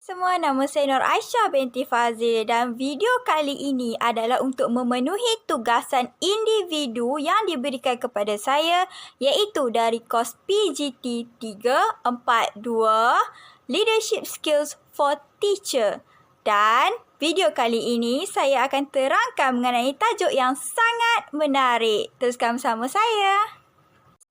Semua, nama saya Nur Aisyah binti Fazil dan video kali ini adalah untuk memenuhi tugasan individu yang diberikan kepada saya iaitu dari kos PGT 342 Leadership Skills for Teacher. Dan video kali ini saya akan terangkan mengenai tajuk yang sangat menarik. Teruskan bersama saya.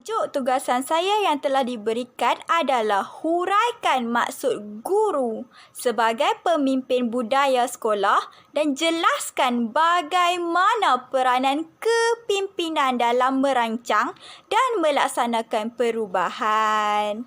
Tajuk tugasan saya yang telah diberikan adalah huraikan maksud guru sebagai pemimpin budaya sekolah dan jelaskan bagaimana peranan kepimpinan dalam merancang dan melaksanakan perubahan.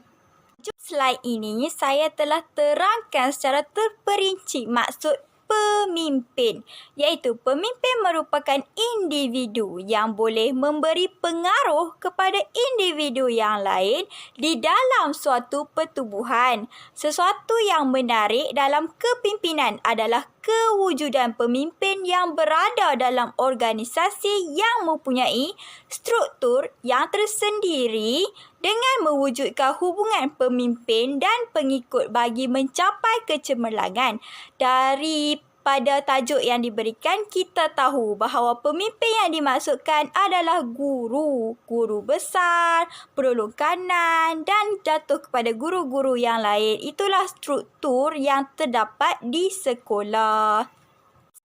Slide ini saya telah terangkan secara terperinci maksud pemimpin, iaitu pemimpin merupakan individu yang boleh memberi pengaruh kepada individu yang lain di dalam suatu pertubuhan. Sesuatu yang menarik dalam kepimpinan adalah kewujudan pemimpin yang berada dalam organisasi yang mempunyai struktur yang tersendiri dengan mewujudkan hubungan pemimpin dan pengikut bagi mencapai kecemerlangan. Daripada tajuk yang diberikan, kita tahu bahawa pemimpin yang dimaksudkan adalah guru besar, penolong kanan dan jatuh kepada guru-guru yang lain. Itulah struktur yang terdapat di sekolah.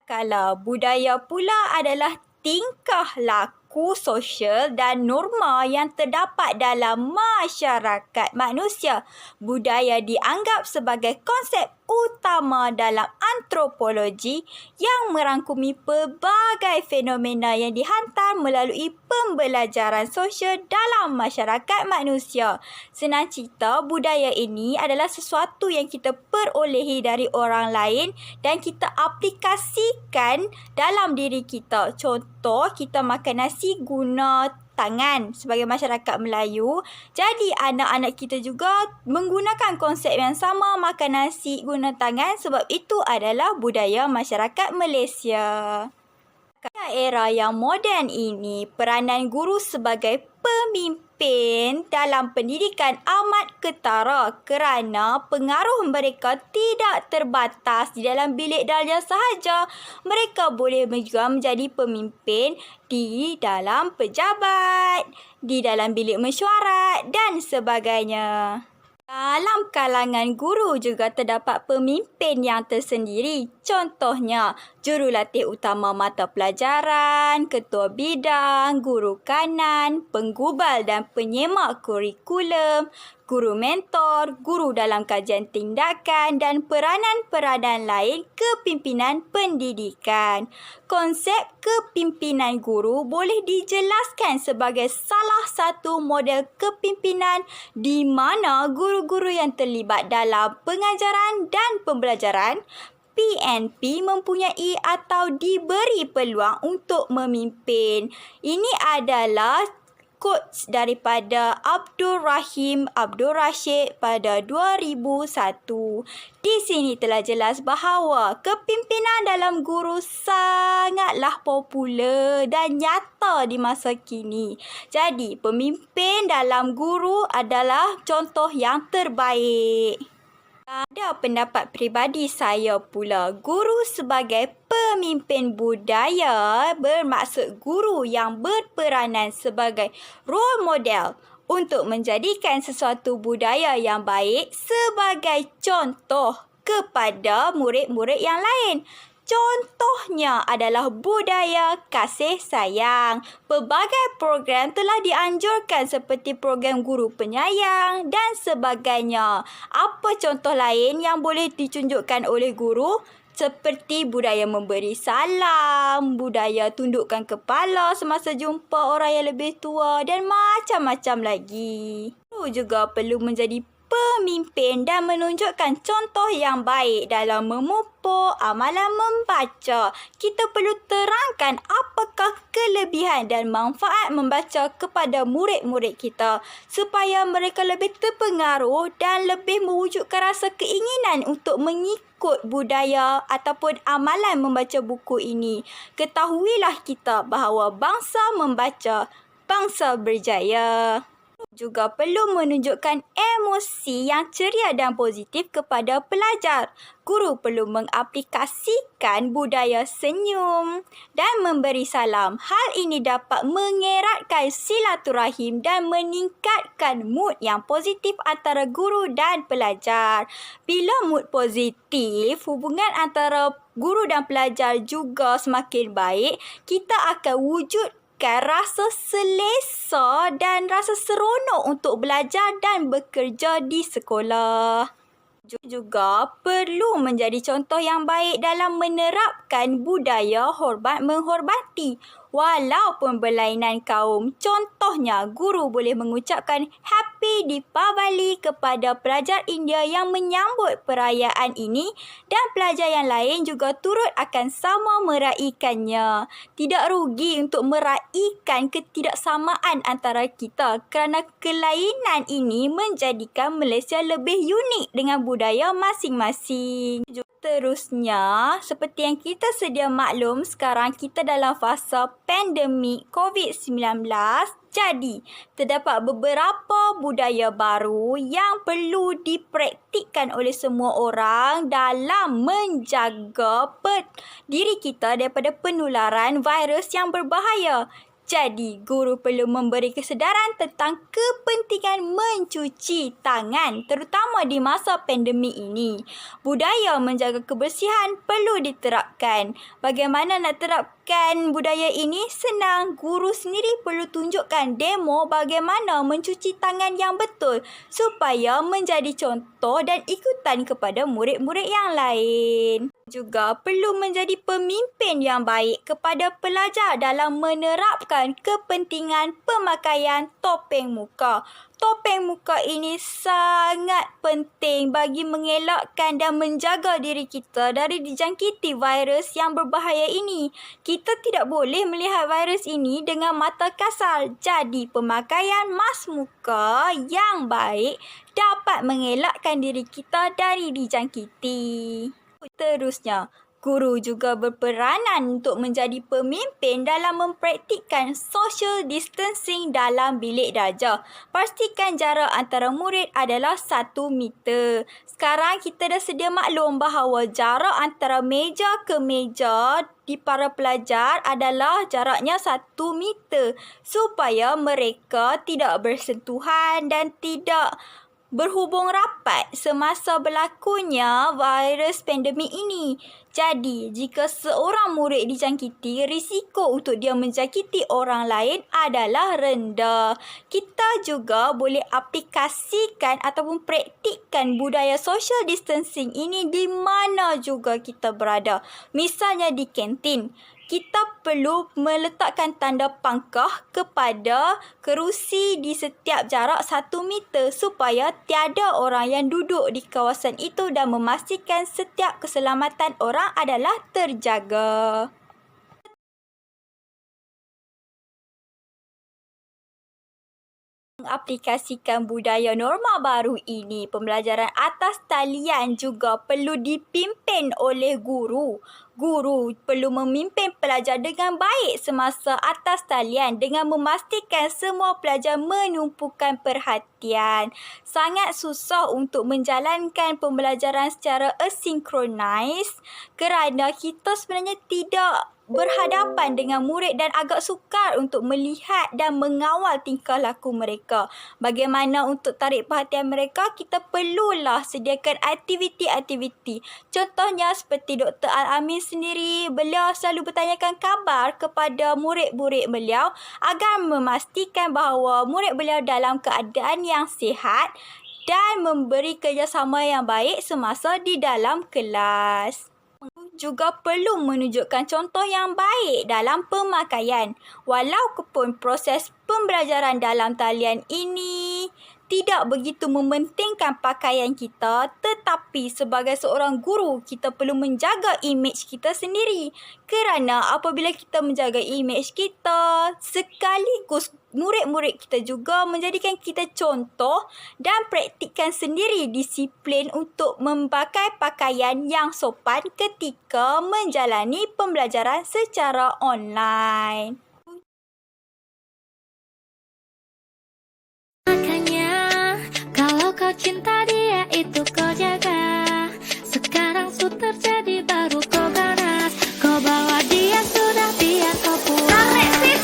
Skala budaya pula adalah tingkah laku sosial dan norma yang terdapat dalam masyarakat manusia. Budaya dianggap sebagai konsep utama dalam antropologi yang merangkumi pelbagai fenomena yang dihantar melalui pembelajaran sosial dalam masyarakat manusia. Senang cerita, budaya ini adalah sesuatu yang kita perolehi dari orang lain dan kita aplikasikan dalam diri kita. Contoh, kita makan nasi guna tangan sebagai masyarakat Melayu. Jadi anak-anak kita juga menggunakan konsep yang sama, makan nasi guna tangan, sebab itu adalah budaya masyarakat Malaysia. Pada era yang moden ini, peranan guru sebagai pemimpin dalam pendidikan amat ketara kerana pengaruh mereka tidak terbatas di dalam bilik darjah sahaja. Mereka boleh juga menjadi pemimpin di dalam pejabat, di dalam bilik mesyuarat dan sebagainya. Dalam kalangan guru juga terdapat pemimpin yang tersendiri. Contohnya, jurulatih utama mata pelajaran, ketua bidang, guru kanan, penggubal dan penyemak kurikulum, guru mentor, guru dalam kajian tindakan dan peranan-peranan lain kepimpinan pendidikan. Konsep kepimpinan guru boleh dijelaskan sebagai salah satu model kepimpinan di mana guru-guru yang terlibat dalam pengajaran dan pembelajaran PNP mempunyai atau diberi peluang untuk memimpin. Ini adalah quotes daripada Abdul Rashid pada 2001. Di sini telah jelas bahawa kepimpinan dalam guru sangatlah popular dan nyata di masa kini. Jadi, pemimpin dalam guru adalah contoh yang terbaik. Pada pendapat peribadi saya pula, guru sebagai pemimpin budaya bermaksud guru yang berperanan sebagai role model untuk menjadikan sesuatu budaya yang baik sebagai contoh kepada murid-murid yang lain. Contohnya adalah budaya kasih sayang. Pelbagai program telah dianjurkan seperti program guru penyayang dan sebagainya. Apa contoh lain yang boleh ditunjukkan oleh guru? Seperti budaya memberi salam, budaya tundukkan kepala semasa jumpa orang yang lebih tua dan macam-macam lagi. Guru juga perlu menjadi pemimpin dan menunjukkan contoh yang baik dalam memupuk amalan membaca. Kita perlu terangkan apakah kelebihan dan manfaat membaca kepada murid-murid kita supaya mereka lebih terpengaruh dan lebih mewujudkan rasa keinginan untuk mengikut budaya ataupun amalan membaca buku ini. Ketahuilah kita bahawa bangsa membaca, bangsa berjaya. Juga perlu menunjukkan emosi yang ceria dan positif kepada pelajar. Guru perlu mengaplikasikan budaya senyum dan memberi salam. Hal ini dapat mengeratkan silaturahim dan meningkatkan mood yang positif antara guru dan pelajar. Bila mood positif, hubungan antara guru dan pelajar juga semakin baik. Kita akan wujudkan rasa selesa dan rasa seronok untuk belajar dan bekerja di sekolah. Juga perlu menjadi contoh yang baik dalam menerapkan budaya hormat menghormati. Walaupun berlainan kaum, contohnya guru boleh mengucapkan Happy Deepavali kepada pelajar India yang menyambut perayaan ini dan pelajar yang lain juga turut akan sama meraikannya. Tidak rugi untuk meraikan ketidaksamaan antara kita kerana kelainan ini menjadikan Malaysia lebih unik dengan budaya masing-masing. Seterusnya, seperti yang kita sedia maklum, sekarang kita dalam fasa pandemik COVID-19. Jadi, terdapat beberapa budaya baru yang perlu dipraktikkan oleh semua orang dalam menjaga diri kita daripada penularan virus yang berbahaya. Jadi, guru perlu memberi kesedaran tentang kepentingan mencuci tangan, terutama di masa pandemik ini. Budaya menjaga kebersihan perlu diterapkan. Bagaimana nak terapkan budaya ini? Senang. Guru sendiri perlu tunjukkan demo bagaimana mencuci tangan yang betul supaya menjadi contoh dan ikutan kepada murid-murid yang lain. Juga perlu menjadi pemimpin yang baik kepada pelajar dalam menerapkan kepentingan pemakaian topeng muka. Topeng muka ini sangat penting bagi mengelakkan dan menjaga diri kita dari dijangkiti virus yang berbahaya ini. Kita tidak boleh melihat virus ini dengan mata kasar. Jadi, pemakaian mask muka yang baik dapat mengelakkan diri kita dari dijangkiti. Seterusnya, guru juga berperanan untuk menjadi pemimpin dalam mempraktikkan social distancing dalam bilik darjah. Pastikan jarak antara murid adalah 1 meter. Sekarang kita dah sedia maklum bahawa jarak antara meja ke meja di para pelajar adalah jaraknya 1 meter supaya mereka tidak bersentuhan dan tidak berhubung rapat semasa berlakunya virus pandemik ini. Jadi, jika seorang murid dijangkiti, risiko untuk dia menjangkiti orang lain adalah rendah. Kita juga boleh aplikasikan ataupun praktikkan budaya social distancing ini di mana juga kita berada. Misalnya di kantin. Kita perlu meletakkan tanda pangkah kepada kerusi di setiap jarak 1 meter supaya tiada orang yang duduk di kawasan itu dan memastikan setiap keselamatan orang adalah terjaga. Mengaplikasikan budaya norma baru ini, pembelajaran atas talian juga perlu dipimpin oleh guru. Guru perlu memimpin pelajar dengan baik semasa atas talian dengan memastikan semua pelajar menumpukan perhatian. Sangat susah untuk menjalankan pembelajaran secara asinkronis kerana kita sebenarnya tidak berhadapan dengan murid dan agak sukar untuk melihat dan mengawal tingkah laku mereka. Bagaimana untuk tarik perhatian mereka? Kita perlulah sediakan aktiviti-aktiviti. Contohnya seperti Dr. Al-Amin sendiri, beliau selalu bertanyakan khabar kepada murid-murid beliau agar memastikan bahawa murid beliau dalam keadaan yang sihat dan memberi kerjasama yang baik semasa di dalam kelas. Juga perlu menunjukkan contoh yang baik dalam pemakaian. Walaupun proses pembelajaran dalam talian ini tidak begitu mementingkan pakaian kita, tetapi sebagai seorang guru, kita perlu menjaga imej kita sendiri. Kerana apabila kita menjaga imej kita, sekaligus murid-murid kita juga menjadikan kita contoh dan praktikkan sendiri disiplin untuk memakai pakaian yang sopan ketika menjalani pembelajaran secara online. cinta dia itu kau jaga. Sekarang sudah terjadi baru kau ganas. Kau bawa dia sudah biar kau puas.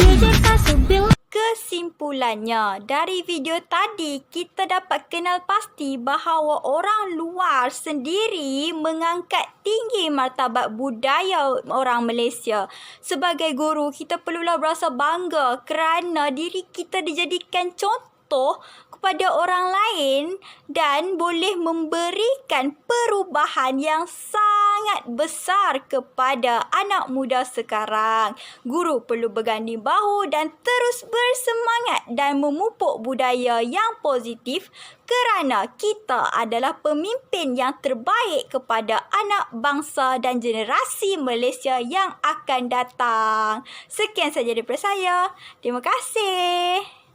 Jujur kasih bilang. Kesimpulannya, dari video tadi kita dapat kenal pasti bahawa orang luar sendiri mengangkat tinggi martabat budaya orang Malaysia. Sebagai guru, kita perlulah berasa bangga kerana diri kita dijadikan contoh kepada orang lain dan boleh memberikan perubahan yang sangat besar kepada anak muda sekarang. Guru perlu berganding bahu dan terus bersemangat dan memupuk budaya yang positif kerana kita adalah pemimpin yang terbaik kepada anak bangsa dan generasi Malaysia yang akan datang. Sekian saja daripada saya. Terima kasih.